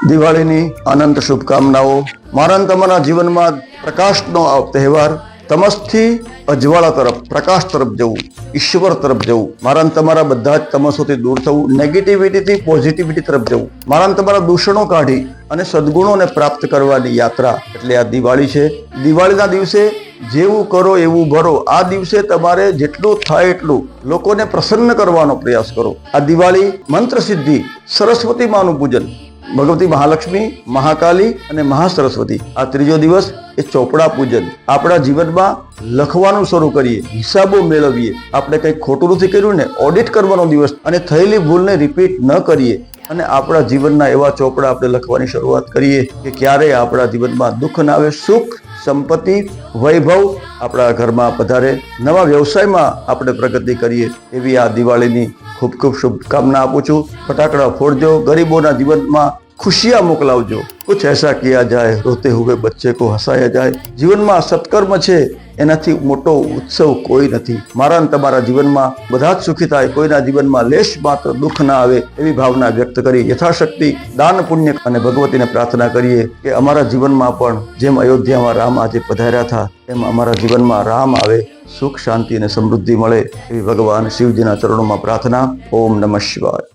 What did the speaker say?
દિવાળીની અનંત શુભકામનાઓ। મારા અને તમારા જીવનમાં પ્રકાશનો આ તહેવાર, તમસથી અજવાળા તરફ, પ્રકાશ તરફ જવું, ઈશ્વર તરફ જવું, મારા અને તમારા બધા જ તમસોથી દૂર થવું, નેગેટિવિટીથી પોઝિટિવિટી તરફ જવું, મારા અને તમારા દૂષણો કાઢી અને સદગુણોને પ્રાપ્ત કરવાની યાત્રા એટલે આ દિવાળી છે। દિવાળીના દિવસે જેવું કરો એવું ભરો। આ દિવસે તમારે જેટલું થાય એટલું લોકોને પ્રસન્ન કરવાનો પ્રયાસ કરો। આ દિવાળી મંત્ર સિદ્ધિ, સરસ્વતી માનું પૂજન, ભગવતી મહાલક્ષ્મી, મહાકાલી અને મહાસરસ્વતી, આ ત્રીજો દિવસ એ ચોપડા પૂજન। આપણા જીવનમાં લખવાનું શરૂ કરીએ, હિસાબો મેળવીએ। આપણે કંઈક ખોટું નથી કર્યું ને, ઓડિટ કરવાનો દિવસ, અને થયેલી ભૂલને રિપીટ ન કરીએ અને આપણા જીવનના એવા ચોપડા આપણે લખવાની શરૂઆત કરીએ કે ક્યારેય આપણા જીવનમાં દુઃખ ના આવે, સુખ, સંપત્તિ, વૈભવ આપણા ઘરમાં પધારે, નવા વ્યવસાયમાં આપણે પ્રગતિ કરીએ। એવી આ દિવાળીની ખૂબ ખૂબ શુભકામના આપું છું। ફટાકડા ફોડજો, ગરીબોના જીવનમાં खुशियां मोकलावजो। कुछ ऐसा किया जाए रोते हुए बच्चे को हंसाया जाए। जीवનમાં સત્કર્મ છે એનાથી મોટો ઉત્સવ કોઈ નથી। મારા અને તમારા જીવનમાં બધા જ સુખી થાય, કોઈના જીવનમાં લેશ માત્ર દુઃખ ના આવે એવી ભાવના વ્યક્ત કરી યથાશક્તિ દાન પુણ્ય અને ભગવતીને પ્રાર્થના કરીએ કે અમારા જીવનમાં પણ જેમ અયોધ્યામાં રામ આજે પધાર્યા હતા એમ અમારા જીવનમાં રામ આવે, સુખ શાંતિ અને સમૃદ્ધિ મળે એવી ભગવાન શિવજીના ચરણોમાં પ્રાર્થના। ઓમ નમઃ શિવાય।